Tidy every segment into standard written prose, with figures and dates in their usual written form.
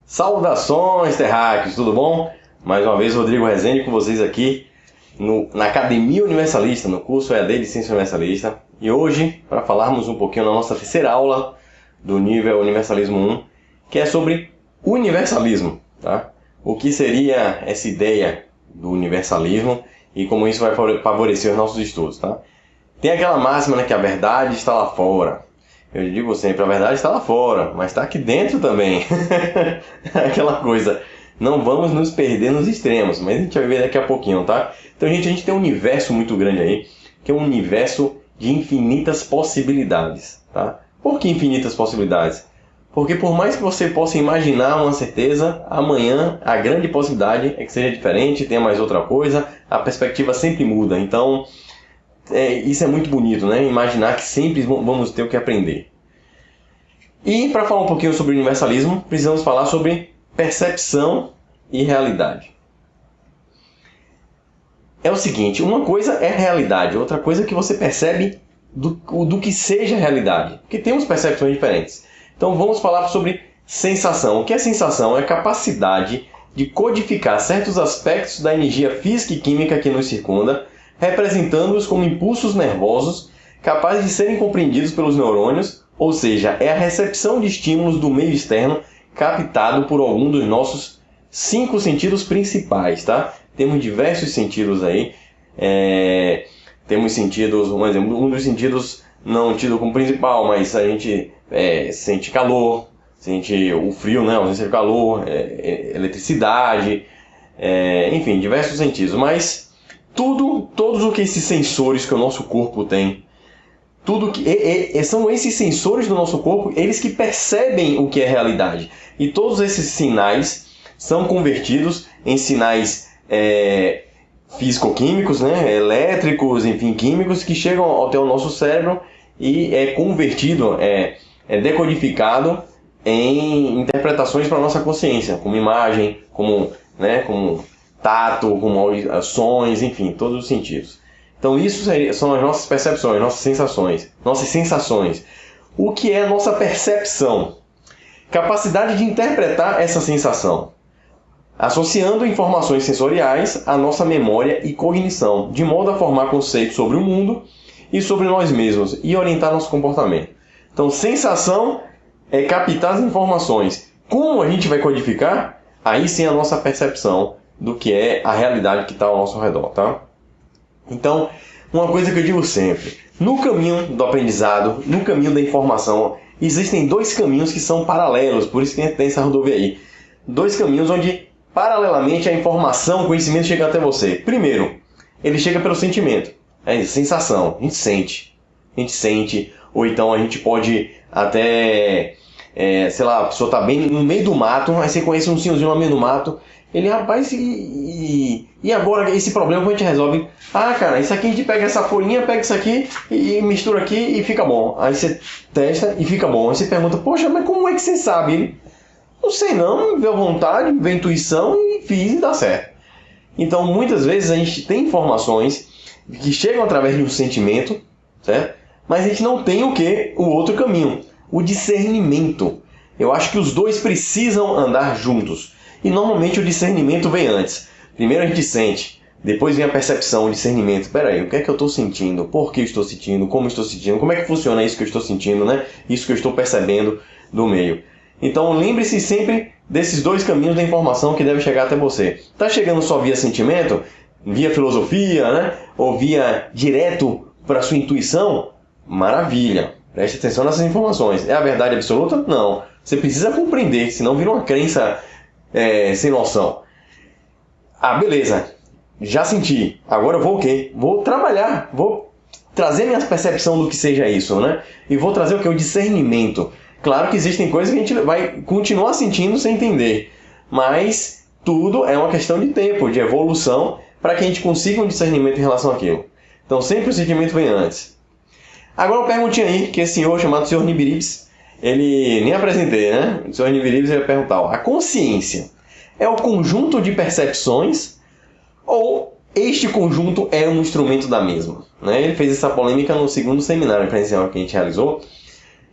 Saudações, terráqueos, tudo bom? Mais uma vez, Rodrigo Rezende com vocês aqui na Academia Universalista, no curso EAD de Ciência Universalista. E hoje, para falarmos um pouquinho na nossa terceira aula do nível Universalismo 1, que é sobre universalismo, tá? O que seria essa ideia do universalismo e como isso vai favorecer os nossos estudos, tá? Tem aquela máxima, né, que a verdade está lá fora. Eu digo sempre, a verdade está lá fora, mas está aqui dentro também. Aquela coisa, não vamos nos perder nos extremos, mas a gente vai ver daqui a pouquinho, tá? Então, gente, a gente tem um universo muito grande aí, que é um universo de infinitas possibilidades, tá? Por que infinitas possibilidades? Porque por mais que você possa imaginar uma certeza, amanhã a grande possibilidade é que seja diferente, tenha mais outra coisa, a perspectiva sempre muda. Então, isso é muito bonito, né? Imaginar que sempre vamos ter o que aprender. E para falar um pouquinho sobre universalismo, precisamos falar sobre percepção e realidade. É o seguinte, uma coisa é realidade, outra coisa é que você percebe do que seja realidade. Porque temos percepções diferentes. Então vamos falar sobre sensação. O que é sensação? É a capacidade de codificar certos aspectos da energia física e química que nos circunda, representando-os como impulsos nervosos capazes de serem compreendidos pelos neurônios, ou seja, é a recepção de estímulos do meio externo captado por algum dos nossos 5 sentidos principais, tá? Temos diversos sentidos aí. Temos sentidos, um exemplo, um dos sentidos não tido como principal, mas a gente sente calor, sente o frio, né? O senso de calor, eletricidade, enfim, diversos sentidos, mas todos o que esses sensores que o nosso corpo tem, são esses sensores do nosso corpo, eles que percebem o que é realidade. E todos esses sinais são convertidos em sinais físico-químicos, né? Elétricos, enfim, químicos, que chegam até o nosso cérebro e é convertido, decodificado em interpretações para a nossa consciência, como imagem, como tato, como ações, enfim, todos os sentidos. Então isso são as nossas percepções, nossas sensações. O que é a nossa percepção? Capacidade de interpretar essa sensação, associando informações sensoriais à nossa memória e cognição, de modo a formar conceitos sobre o mundo e sobre nós mesmos e orientar nosso comportamento. Então, sensação é captar as informações. Como a gente vai codificar? Aí sim a nossa percepção do que é a realidade que está ao nosso redor, tá? Então, uma coisa que eu digo sempre, no caminho do aprendizado, no caminho da informação, existem 2 caminhos que são paralelos, por isso que tem essa rodovia aí. 2 caminhos onde, paralelamente, a informação, o conhecimento chega até você. Primeiro, ele chega pelo sentimento, sensação, a gente sente, ou então a gente pode até, sei lá, a pessoa está bem no meio do mato, aí você conhece um senhorzinho no meio do mato, ele, rapaz, e agora esse problema como a gente resolve? Ah, cara, isso aqui a gente pega essa folhinha, pega isso aqui e mistura aqui e fica bom. Aí você testa e fica bom. Aí você pergunta, poxa, mas como é que você sabe? Ele, não sei não, veio vontade, veio intuição e fiz e dá certo. Então, muitas vezes a gente tem informações que chegam através de um sentimento, certo? Mas a gente não tem o outro caminho, o discernimento. Eu acho que os dois precisam andar juntos. E normalmente o discernimento vem antes. Primeiro a gente sente, depois vem a percepção, o discernimento. Espera aí, o que é que eu estou sentindo? Por que eu estou sentindo? Como eu estou sentindo? Como é que funciona isso que eu estou sentindo, né? Isso que eu estou percebendo do meio. Então lembre-se sempre desses 2 caminhos da informação que deve chegar até você. Está chegando só via sentimento, via filosofia, né? Ou via direto para a sua intuição? Maravilha! Preste atenção nessas informações. É a verdade absoluta? Não. Você precisa compreender, senão vira uma crença sem noção. Ah, beleza. Já senti. Agora eu vou o quê? Vou trabalhar. Vou trazer minha percepção do que seja isso, né? E vou trazer o quê? O discernimento. Claro que existem coisas que a gente vai continuar sentindo sem entender. Mas tudo é uma questão de tempo, de evolução, para que a gente consiga um discernimento em relação àquilo. Então sempre o sentimento vem antes. Agora uma perguntinha aí, que esse senhor chamado Sr. Nibiribs, ele nem apresentei, né? O Sr. Nibiribs vai perguntar, a consciência é o conjunto de percepções ou este conjunto é um instrumento da mesma? Né? Ele fez essa polêmica no 2º seminário presencial que a gente realizou.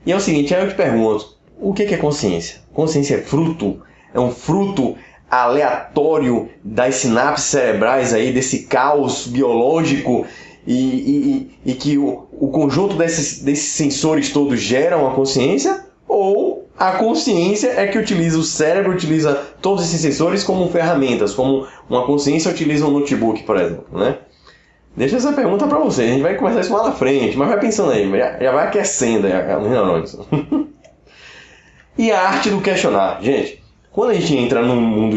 E é o seguinte, aí eu te pergunto, o que é consciência? Consciência é fruto é um fruto aleatório das sinapses cerebrais aí, desse caos biológico e que o conjunto desses sensores todos geram a consciência, ou a consciência é que utiliza o cérebro, utiliza todos esses sensores como ferramentas, como uma consciência utiliza um notebook, por exemplo, né? Deixa essa pergunta para vocês, a gente vai conversar isso lá na frente, mas vai pensando aí, já vai aquecendo os neurônios. E a arte do questionar. Gente, quando a gente entra num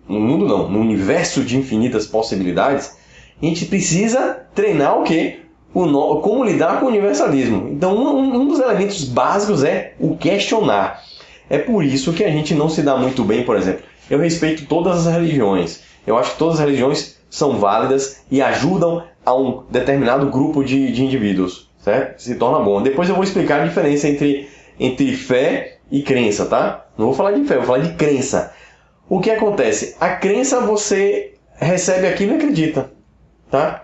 universo de infinitas possibilidades, a gente precisa treinar o quê? Como lidar com o universalismo. Então, um dos elementos básicos é o questionar. É por isso que a gente não se dá muito bem, por exemplo. Eu respeito todas as religiões. Eu acho que todas as religiões são válidas e ajudam a um determinado grupo de indivíduos, certo? Se torna bom. Depois eu vou explicar a diferença entre fé e crença, tá? Não vou falar de fé, vou falar de crença. O que acontece? A crença, você recebe aquilo e acredita, tá?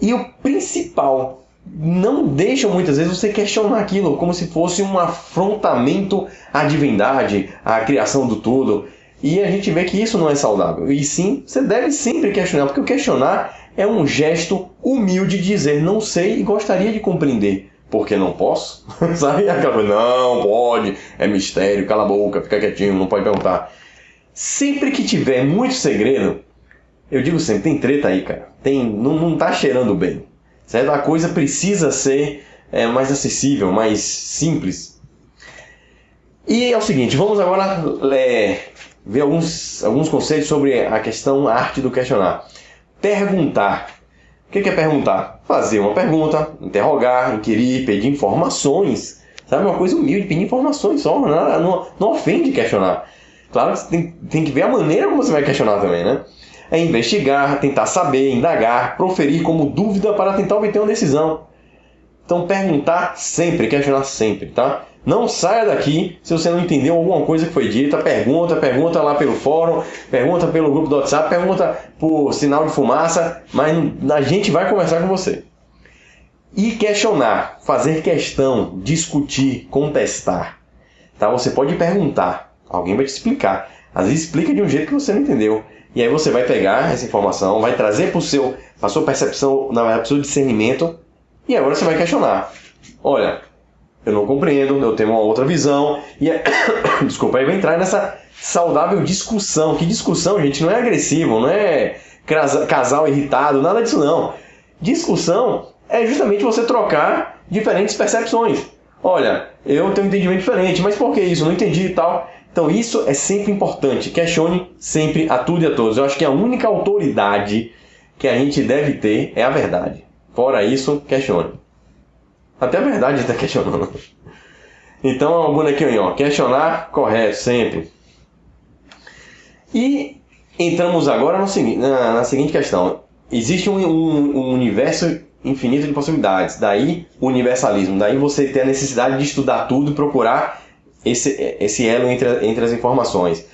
E o principal, não deixa muitas vezes você questionar aquilo como se fosse um afrontamento à divindade, à criação do tudo. E a gente vê que isso não é saudável. E sim, você deve sempre questionar, porque o questionar é um gesto humilde de dizer não sei e gostaria de compreender. Porque não posso? Sabe? Aquela coisa, não pode, é mistério, cala a boca, fica quietinho, não pode perguntar. Sempre que tiver muito segredo, eu digo sempre, tem treta aí, cara. Não tá cheirando bem. Certo? A coisa precisa ser mais acessível, mais simples. E é o seguinte, vamos agora ver alguns conceitos sobre a questão, a arte do questionar. Perguntar. O que é perguntar? Fazer uma pergunta, interrogar, inquirir, pedir informações. Sabe, uma coisa humilde, pedir informações só, não ofende questionar. Claro que você tem que ver a maneira como você vai questionar também, né? É investigar, tentar saber, indagar, proferir como dúvida para tentar obter uma decisão. Então perguntar sempre, questionar sempre, tá? Não saia daqui se você não entendeu alguma coisa que foi dita, pergunta lá pelo fórum, pergunta pelo grupo do WhatsApp, pergunta por sinal de fumaça, mas a gente vai conversar com você. E questionar, fazer questão, discutir, contestar. Tá? Você pode perguntar, alguém vai te explicar. Às vezes explica de um jeito que você não entendeu. E aí você vai pegar essa informação, vai trazer para a sua percepção, para o seu discernimento, e agora você vai questionar. Olha, eu não compreendo, eu tenho uma outra visão, e desculpa, aí vai entrar nessa saudável discussão. Que discussão, gente, não é agressivo, não é casal irritado, nada disso não. Discussão é justamente você trocar diferentes percepções. Olha, eu tenho um entendimento diferente, mas por que isso? Eu não entendi e tal. Então isso é sempre importante. Questione sempre a tudo e a todos. Eu acho que a única autoridade que a gente deve ter é a verdade. Fora isso, questione. Até a verdade está questionando. Então, o bonequinho aí, ó. Questionar, correto, sempre. E entramos agora na seguinte questão. Existe um universo infinito de possibilidades. Daí, o universalismo. Daí você tem a necessidade de estudar tudo e procurar esse elo entre as informações.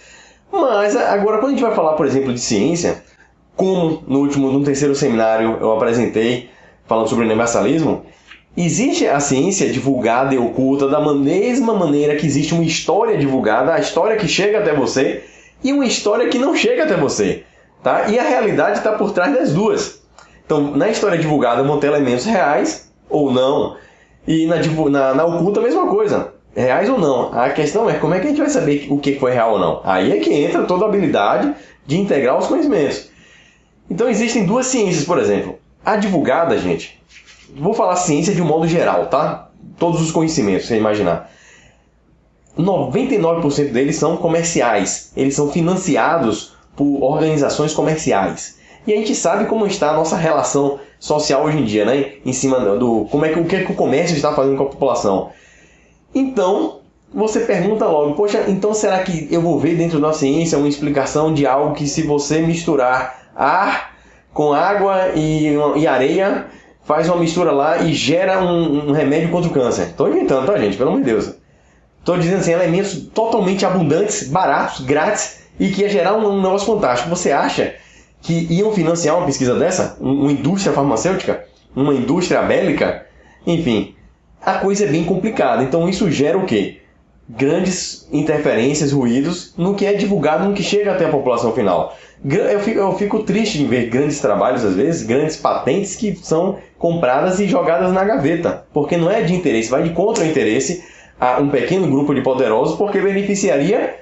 Mas, agora, quando a gente vai falar, por exemplo, de ciência, como no terceiro seminário eu apresentei, falando sobre o universalismo, existe a ciência divulgada e oculta da mesma maneira que existe uma história divulgada, a história que chega até você, e uma história que não chega até você. Tá? E a realidade está por trás das duas. Então, na história divulgada vão ter elementos reais ou não, e na oculta a mesma coisa, reais ou não. A questão é como é que a gente vai saber o que foi real ou não. Aí é que entra toda a habilidade de integrar os conhecimentos. Então existem duas ciências, por exemplo. A divulgada, gente, vou falar ciência de um modo geral, tá? Todos os conhecimentos, você imaginar. 99% deles são comerciais. Eles são financiados por organizações comerciais. E a gente sabe como está a nossa relação social hoje em dia, né? Em cima do o que o comércio está fazendo com a população. Então, você pergunta logo, poxa, então será que eu vou ver dentro da ciência uma explicação de algo que, se você misturar ar com água e areia, faz uma mistura lá e gera um remédio contra o câncer? Estou inventando, tá, gente? Pelo amor de Deus. Estou dizendo assim, elementos totalmente abundantes, baratos, grátis, e que ia gerar um negócio fantástico. Você acha que iam financiar uma pesquisa dessa? Uma indústria farmacêutica? Uma indústria bélica? Enfim, a coisa é bem complicada. Então isso gera o quê? grandes interferências, ruídos no que é divulgado, no que chega até a população final. Eu fico triste em ver grandes trabalhos, às vezes, grandes patentes que são compradas e jogadas na gaveta, porque não é de interesse, vai de contra o interesse a um pequeno grupo de poderosos, porque beneficiaria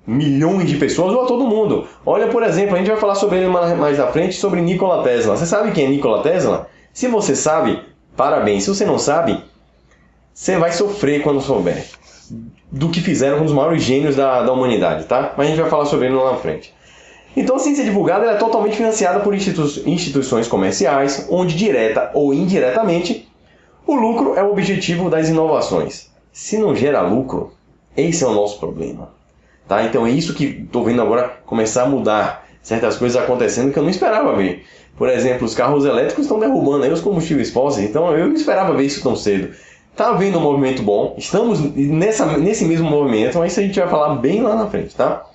milhões de pessoas ou a todo mundo. Olha, por exemplo, a gente vai falar sobre ele mais à frente, sobre Nikola Tesla. Você sabe quem é Nikola Tesla? Se você sabe, parabéns. Se você não sabe, você vai sofrer quando souber do que fizeram com os maiores gênios da humanidade, tá? Mas a gente vai falar sobre ele lá na frente. Então a ciência divulgada é totalmente financiada por instituições comerciais, onde direta ou indiretamente o lucro é o objetivo das inovações. Se não gera lucro, esse é o nosso problema. Tá? Então é isso que estou vendo agora começar a mudar. Certas coisas acontecendo que eu não esperava ver. Por exemplo, os carros elétricos estão derrubando aí os combustíveis fósseis. Então eu não esperava ver isso tão cedo. Está havendo um movimento bom. Estamos nesse mesmo movimento, mas isso a gente vai falar bem lá na frente. Tá?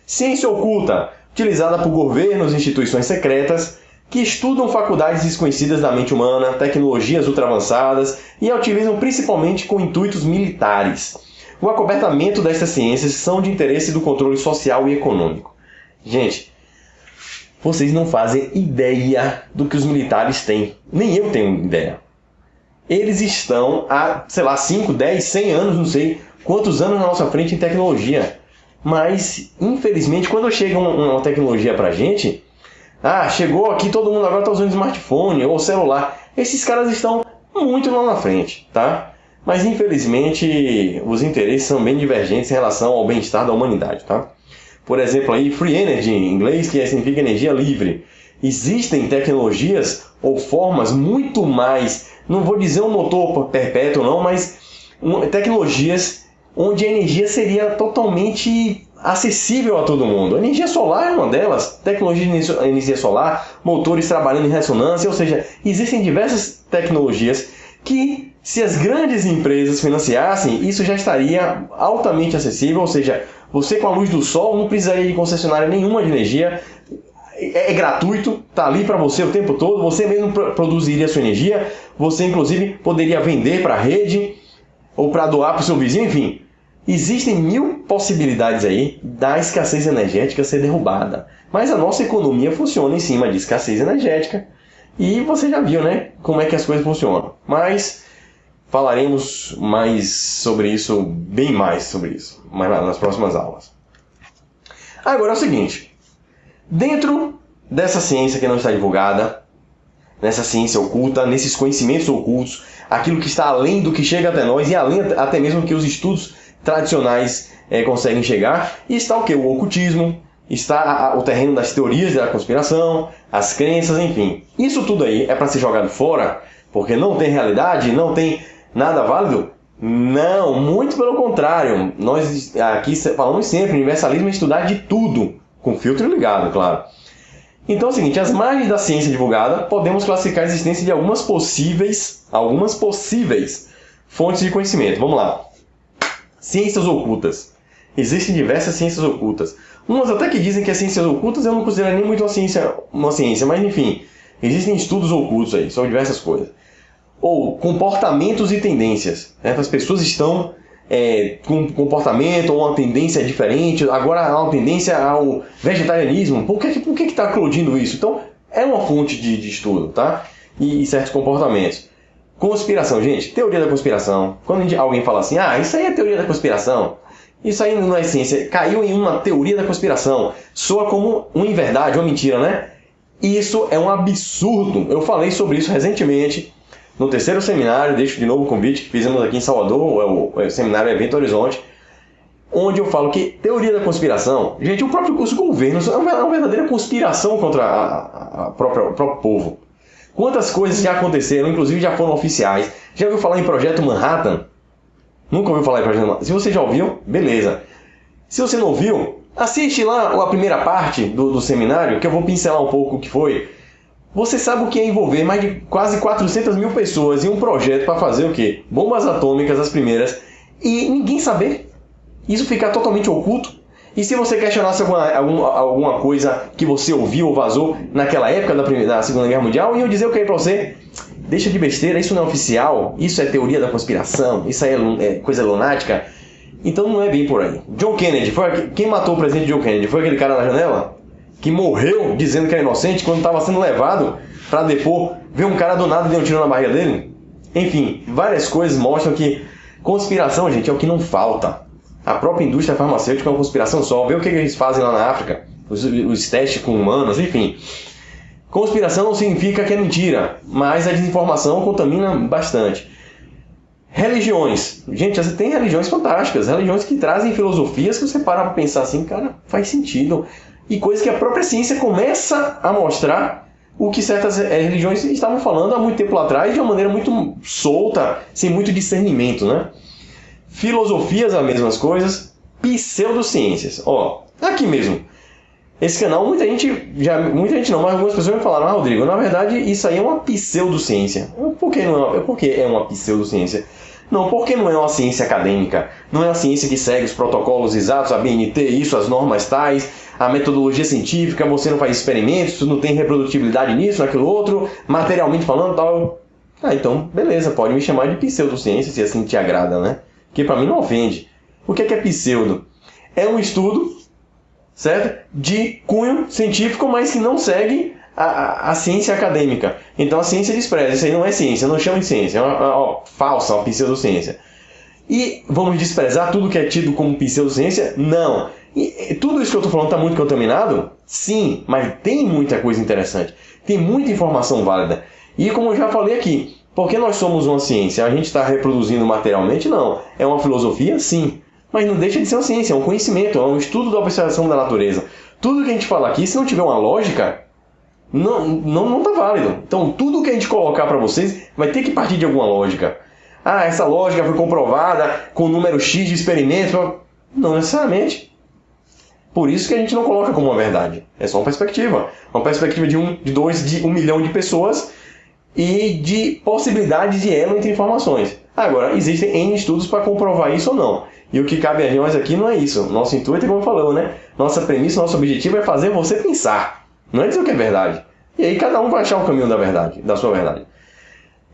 Ciência oculta, utilizada por governos e instituições secretas que estudam faculdades desconhecidas da mente humana, tecnologias ultra-avançadas e a utilizam principalmente com intuitos militares. O acobertamento destas ciências são de interesse do controle social e econômico. Gente, vocês não fazem ideia do que os militares têm. Nem eu tenho ideia. Eles estão há, 5, 10, 100 anos, não sei quantos anos na nossa frente em tecnologia. Mas, infelizmente, quando chega uma tecnologia pra gente, chegou aqui, todo mundo agora está usando smartphone ou celular. Esses caras estão muito lá na frente, tá? Mas, infelizmente, os interesses são bem divergentes em relação ao bem-estar da humanidade, tá? Por exemplo, aí, free energy, em inglês, que significa energia livre. Existem tecnologias ou formas muito mais, não vou dizer um motor perpétuo não, mas tecnologias onde a energia seria totalmente acessível a todo mundo. A energia solar é uma delas, tecnologia de energia solar, motores trabalhando em ressonância, ou seja, existem diversas tecnologias que, se as grandes empresas financiassem, isso já estaria altamente acessível, ou seja, você com a luz do sol não precisaria de concessionária nenhuma de energia, é gratuito, está ali para você o tempo todo, você mesmo produziria a sua energia, você inclusive poderia vender para a rede ou para doar para o seu vizinho, enfim. Existem 1000 possibilidades aí da escassez energética ser derrubada. Mas a nossa economia funciona em cima de escassez energética. E você já viu, né, como é que as coisas funcionam. Mas falaremos mais sobre isso, bem mais sobre isso, nas próximas aulas. Agora é o seguinte. Dentro dessa ciência que não está divulgada, nessa ciência oculta, nesses conhecimentos ocultos, aquilo que está além do que chega até nós e além até mesmo que os estudos tradicionais conseguem chegar, e está o que? O ocultismo, está o terreno das teorias da conspiração, as crenças, enfim. Isso tudo aí é para ser jogado fora, porque não tem realidade, não tem nada válido? Não, muito pelo contrário. Nós aqui falamos sempre, universalismo é estudar de tudo, com filtro ligado, claro. Então é o seguinte, às margens da ciência divulgada, podemos classificar a existência de algumas possíveis fontes de conhecimento. Vamos lá. Ciências ocultas. Existem diversas ciências ocultas. Umas até que dizem que as ciências ocultas eu não considero nem muito uma ciência, mas enfim, existem estudos ocultos aí, sobre diversas coisas. Ou comportamentos e tendências. As pessoas estão com um comportamento ou uma tendência diferente, agora há uma tendência ao vegetarianismo. Por que está eclodindo isso? Então, é uma fonte de estudo, tá? E certos comportamentos. Conspiração, gente, teoria da conspiração. Quando alguém fala assim, isso aí é teoria da conspiração, isso aí não é ciência, caiu em uma teoria da conspiração, soa como uma inverdade, uma mentira, né? Isso é um absurdo. Eu falei sobre isso recentemente no terceiro seminário, deixo de novo o convite que fizemos aqui em Salvador, o seminário Evento Horizonte, onde eu falo que teoria da conspiração, gente, os governos é uma verdadeira conspiração contra o próprio povo. Quantas coisas já aconteceram, inclusive já foram oficiais. Já ouviu falar em Projeto Manhattan? Nunca ouviu falar em Projeto Manhattan? Se você já ouviu, beleza. Se você não ouviu, assiste lá a primeira parte do seminário, que eu vou pincelar um pouco o que foi. Você sabe o que é envolver mais de quase 400 mil pessoas em um projeto para fazer o quê? Bombas atômicas, as primeiras, e ninguém saber. Isso ficar totalmente oculto. E se você questionasse alguma coisa que você ouviu ou vazou naquela época da Segunda Guerra Mundial, e eu dizer o que para você? Deixa de besteira, isso não é oficial, isso é teoria da conspiração, isso aí é coisa lunática. Então não é bem por aí. John Kennedy, quem matou o presidente John Kennedy? Foi aquele cara na janela? Que morreu dizendo que era inocente quando estava sendo levado para depor, ver um cara do nada e deu um tiro na barriga dele? Enfim, várias coisas mostram que conspiração, gente, é o que não falta. A própria indústria farmacêutica é uma conspiração só. Vê o que eles fazem lá na África, os testes com humanos, enfim. Conspiração não significa que é mentira, mas a desinformação contamina bastante. Religiões. Gente, você tem religiões fantásticas, religiões que trazem filosofias que você para pra pensar assim, cara, faz sentido. E coisas que a própria ciência começa a mostrar o que certas religiões estavam falando há muito tempo atrás de uma maneira muito solta, sem muito discernimento, né? Filosofias, as mesmas coisas. Pseudociências. Ó, aqui mesmo. Esse canal, muita gente não, mas algumas pessoas me falaram, Rodrigo, na verdade isso aí é uma pseudociência. Por que é uma pseudociência? Não, porque não é uma ciência acadêmica, não é uma ciência que segue os protocolos exatos, a BNT, isso, as normas tais, a metodologia científica, você não faz experimentos, não tem reprodutibilidade nisso, naquilo outro, materialmente falando, tal. Então, beleza, pode me chamar de pseudociência, se assim te agrada, né? Porque para mim não ofende. O que é pseudo? É um estudo, certo? De cunho científico, mas que não segue a ciência acadêmica. Então a ciência despreza, isso aí não é ciência, não chama de ciência, é uma falsa, uma pseudociência. E vamos desprezar tudo que é tido como pseudociência? Não. E tudo isso que eu estou falando está muito contaminado? Sim, mas tem muita coisa interessante, tem muita informação válida. E como eu já falei aqui, porque nós somos uma ciência, a gente está reproduzindo materialmente? Não. É uma filosofia? Sim. Mas não deixa de ser uma ciência, é um conhecimento, é um estudo da observação da natureza. Tudo que a gente fala aqui, se não tiver uma lógica, não está válido. Então, tudo que a gente colocar para vocês vai ter que partir de alguma lógica. Ah, essa lógica foi comprovada com número X de experimentos. Não necessariamente. Por isso que a gente não coloca como uma verdade. É só uma perspectiva. Uma perspectiva de 1, de 2, de 1 milhão de pessoas e de possibilidades de elo entre informações. Agora, existem N estudos para comprovar isso ou não. E o que cabe a nós aqui não é isso. Nosso intuito é como falou, né? Nossa premissa, nosso objetivo é fazer você pensar. Não é dizer o que é verdade. E aí cada um vai achar o caminho da verdade, da sua verdade.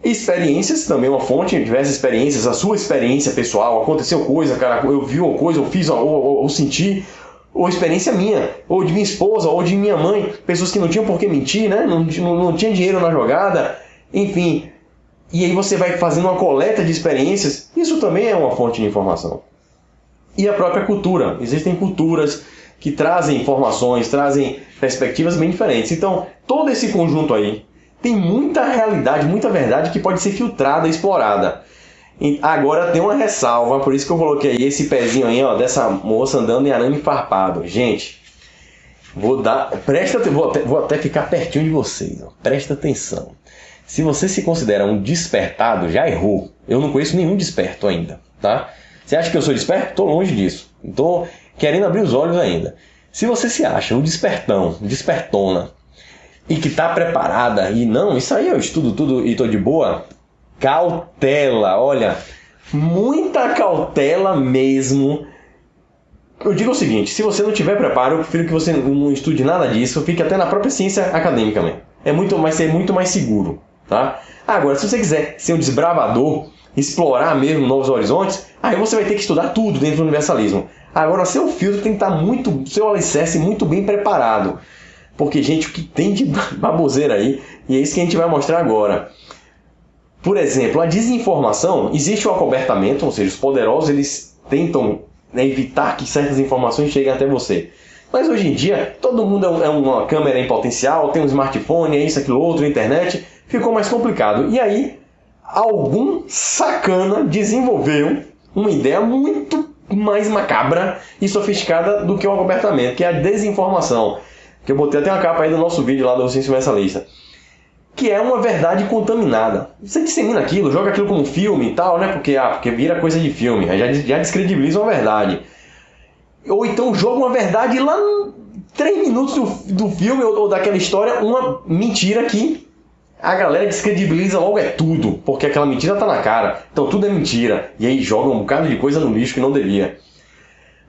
Experiências, também uma fonte, diversas experiências. A sua experiência pessoal, aconteceu coisa, cara, eu vi uma coisa, eu fiz, ou senti, ou experiência minha, ou de minha esposa, ou de minha mãe. Pessoas que não tinham por que mentir, né? Não tinha dinheiro na jogada. Enfim. E aí você vai fazendo uma coleta de experiências. Isso também é uma fonte de informação. E a própria cultura. Existem culturas que trazem informações, trazem perspectivas bem diferentes. Então, todo esse conjunto aí tem muita realidade, muita verdade que pode ser filtrada, explorada. E agora tem uma ressalva, por isso que eu coloquei esse pezinho aí, ó, dessa moça andando em arame farpado. Gente, vou até ficar pertinho de vocês, ó. Presta atenção. Se você se considera um despertado, já errou. Eu não conheço nenhum desperto ainda, tá? Você acha que eu sou desperto? Estou longe disso. Estou querendo abrir os olhos ainda. Se você se acha um despertão, despertona, e que está preparada, e não, isso aí eu estudo tudo e estou de boa, cautela, olha, muita cautela mesmo. Eu digo o seguinte, se você não tiver preparo, eu prefiro que você não estude nada disso, fique até na própria ciência acadêmica mesmo. Vai ser muito mais seguro, tá? Agora, se você quiser ser um desbravador, explorar mesmo novos horizontes, aí você vai ter que estudar tudo dentro do universalismo. Agora, seu filtro tem que estar seu alicerce muito bem preparado. Porque, gente, o que tem de baboseira aí, e é isso que a gente vai mostrar agora. Por exemplo, a desinformação, existe o acobertamento, ou seja, os poderosos eles tentam, né, evitar que certas informações cheguem até você. Mas hoje em dia, todo mundo é uma câmera em potencial, tem um smartphone, é isso, aquilo, outro, internet, ficou mais complicado. E aí, algum sacana desenvolveu uma ideia muito mais macabra e sofisticada do que o acobertamento, que é a desinformação. Que eu botei até uma capa aí do nosso vídeo lá do Ciência Universalista. Que é uma verdade contaminada. Você dissemina aquilo, joga aquilo como filme e tal, né? Porque vira coisa de filme, aí já descredibiliza uma verdade. Ou então joga uma verdade lá 3 minutos do filme ou daquela história, uma mentira que a galera descredibiliza logo é tudo, porque aquela mentira tá na cara. Então tudo é mentira. E aí joga um bocado de coisa no lixo que não devia.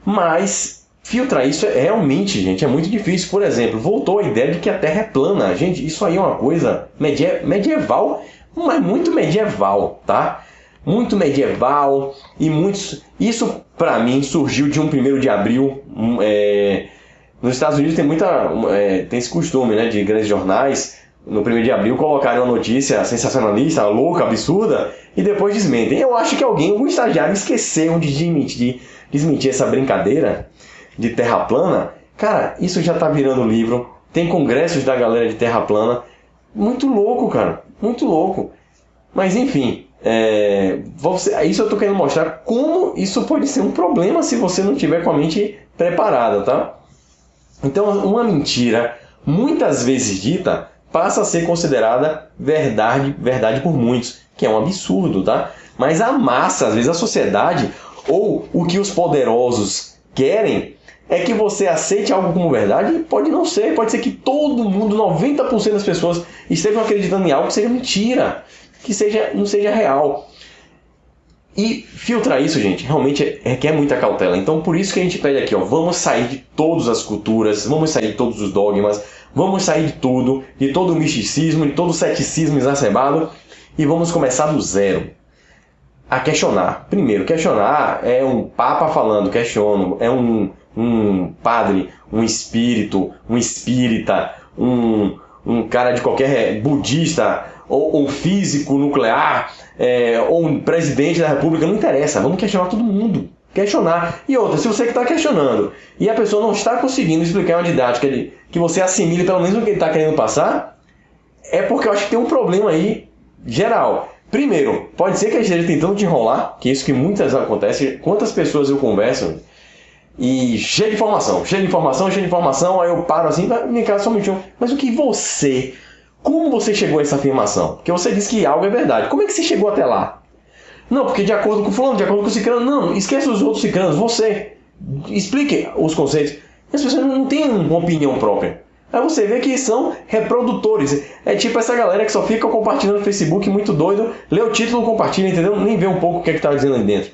Mas filtrar isso realmente, gente, é muito difícil. Por exemplo, voltou a ideia de que a Terra é plana. Gente, isso aí é uma coisa medieval, mas muito medieval, tá? muito medieval e muitos... Isso, para mim, surgiu de um 1º de abril. Nos Estados Unidos tem esse costume, né, de grandes jornais, no 1º de abril, colocarem uma notícia sensacionalista, louca, absurda, e depois desmentem. Eu acho que algum estagiário, esqueceu de desmentir essa brincadeira de terra plana. Cara, isso já tá virando livro. Tem congressos da galera de terra plana. Muito louco, cara. Muito louco. Mas, enfim, isso eu tô querendo mostrar como isso pode ser um problema se você não tiver com a mente preparada, tá? Então, uma mentira, muitas vezes dita, passa a ser considerada verdade por muitos, que é um absurdo, tá? Mas a massa, às vezes a sociedade, ou o que os poderosos querem, é que você aceite algo como verdade, e pode não ser. Pode ser que todo mundo, 90% das pessoas, estejam acreditando em algo que seja mentira, que não seja real. E filtrar isso, gente, realmente requer muita cautela. Então, por isso que a gente pede aqui, vamos sair de todas as culturas, vamos sair de todos os dogmas, vamos sair de tudo, de todo o misticismo, de todo o ceticismo exacerbado, e vamos começar do zero. A questionar. Primeiro, questionar é um papa falando, questiono, é um padre, um espírito, um espírita, um cara de qualquer budista, ou físico nuclear, ou um presidente da república, não interessa, vamos questionar todo mundo. Questionar. E outra, se você que está questionando e a pessoa não está conseguindo explicar uma didática que você assimile pelo menos o que ele está querendo passar, é porque eu acho que tem um problema aí geral. Primeiro, pode ser que ele esteja tentando te enrolar, que é isso que muitas vezes acontece. Quantas pessoas eu converso e cheio de informação, aí eu paro assim, me caso somente mas como você chegou a essa afirmação? Porque você disse que algo é verdade. Como é que você chegou até lá? Não, porque de acordo com o fulano, de acordo com o ciclano. Não, esquece os outros ciclanos, você. Explique os conceitos. As pessoas não têm uma opinião própria. Aí você vê que são reprodutores. É tipo essa galera que só fica compartilhando no Facebook, muito doido, lê o título, compartilha, entendeu? Nem vê um pouco o que é que está dizendo ali dentro.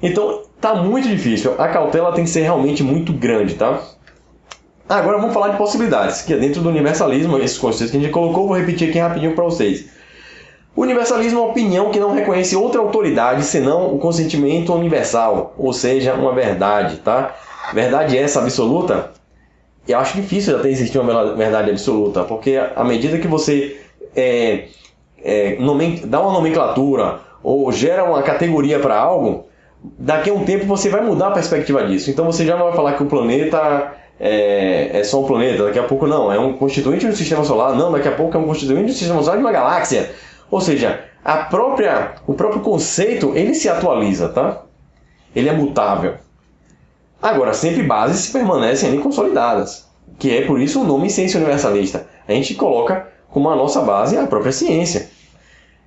Então, tá muito difícil. A cautela tem que ser realmente muito grande, tá? Agora vamos falar de possibilidades, que é dentro do universalismo, esses conceitos que a gente colocou, vou repetir aqui rapidinho para vocês. O universalismo é uma opinião que não reconhece outra autoridade senão o consentimento universal, ou seja, uma verdade, tá? Verdade essa absoluta? Eu acho difícil até existir uma verdade absoluta, porque à medida que você dá uma nomenclatura ou gera uma categoria para algo, daqui a um tempo você vai mudar a perspectiva disso. Então você já não vai falar que o planeta é só um planeta, daqui a pouco não, é um constituinte do sistema solar, não, daqui a pouco é um constituinte do sistema solar de uma galáxia. Ou seja, o próprio conceito, ele se atualiza, tá? Ele é mutável. Agora, sempre bases permanecem ali consolidadas, que é por isso o nome ciência universalista. A gente coloca como a nossa base a própria ciência.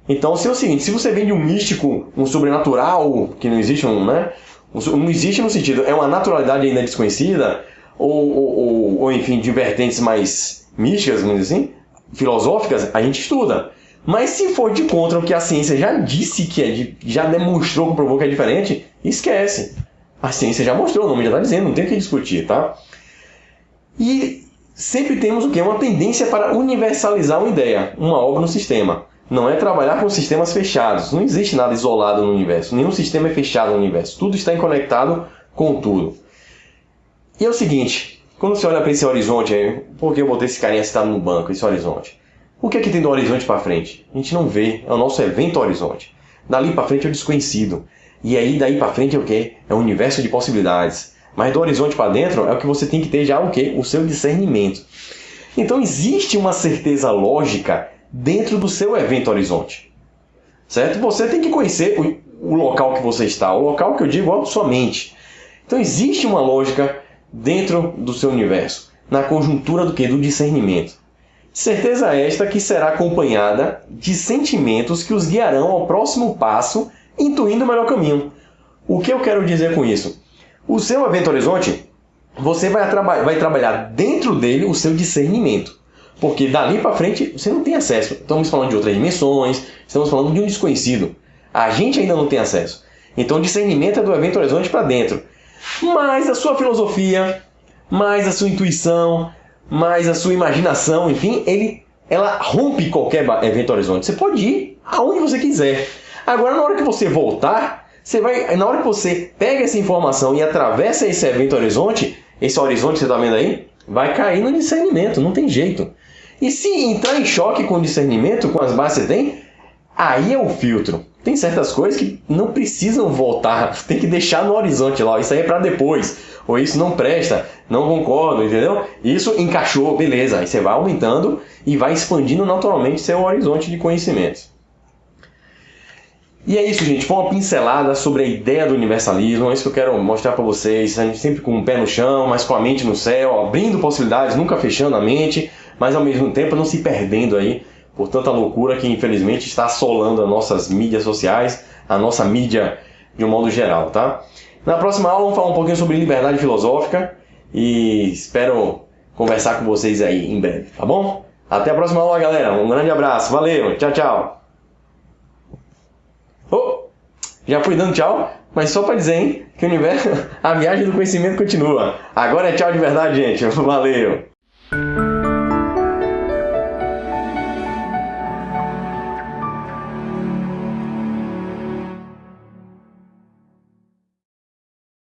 Então, se é o seguinte, se você vem de um místico, um sobrenatural, que não existe, não existe no sentido, é uma naturalidade ainda desconhecida, ou enfim, de vertentes mais místicas, vamos dizer assim, filosóficas, a gente estuda. Mas se for de contra o que a ciência já disse que já demonstrou, comprovou que é diferente, esquece. A ciência já mostrou, o nome já está dizendo, não tem o que discutir, tá? E sempre temos o quê? Uma tendência para universalizar uma ideia, uma obra no sistema. Não é trabalhar com sistemas fechados. Não existe nada isolado no universo. Nenhum sistema é fechado no universo. Tudo está conectado com tudo. E é o seguinte, quando você olha para esse horizonte aí, por que eu botei esse carinha citado no banco, esse horizonte? O que é que tem do horizonte para frente? A gente não vê, é o nosso evento horizonte. Dali para frente é o desconhecido. E aí daí para frente é o quê? É um universo de possibilidades. Mas do horizonte para dentro é o que você tem que ter já o quê? O seu discernimento. Então existe uma certeza lógica dentro do seu evento horizonte. Certo? Você tem que conhecer o local que você está. O local que eu digo é a sua mente. Então existe uma lógica dentro do seu universo. Na conjuntura do quê? Do discernimento. Certeza esta que será acompanhada de sentimentos que os guiarão ao próximo passo, intuindo o melhor caminho. O que eu quero dizer com isso? O seu evento horizonte, você vai trabalhar dentro dele o seu discernimento. Porque dali para frente você não tem acesso. Estamos falando de outras dimensões, estamos falando de um desconhecido. A gente ainda não tem acesso. Então o discernimento é do evento horizonte para dentro. Mas a sua filosofia, mais a sua intuição, mais a sua imaginação, enfim, ela rompe qualquer evento horizonte. Você pode ir aonde você quiser. Agora, na hora que você voltar, na hora que você pega essa informação e atravessa esse evento horizonte, esse horizonte que você está vendo aí, vai cair no discernimento, não tem jeito. E se entrar em choque com o discernimento, com as bases que você tem, aí é o filtro. Tem certas coisas que não precisam voltar, tem que deixar no horizonte lá, isso aí é para depois, ou isso não presta, não concordo, entendeu? Isso encaixou, beleza, aí você vai aumentando e vai expandindo naturalmente seu horizonte de conhecimentos. E é isso, gente, foi uma pincelada sobre a ideia do universalismo, é isso que eu quero mostrar para vocês, a gente sempre com o pé no chão, mas com a mente no céu, abrindo possibilidades, nunca fechando a mente, mas ao mesmo tempo não se perdendo aí por tanta loucura que infelizmente está assolando as nossas mídias sociais, a nossa mídia de um modo geral, tá? Na próxima aula vamos falar um pouquinho sobre liberdade filosófica e espero conversar com vocês aí em breve, tá bom? Até a próxima aula, galera. Um grande abraço, valeu, tchau, tchau. Oh, já fui dando tchau, mas só para dizer, hein, que o universo, a viagem do conhecimento continua. Agora é tchau de verdade, gente. Valeu.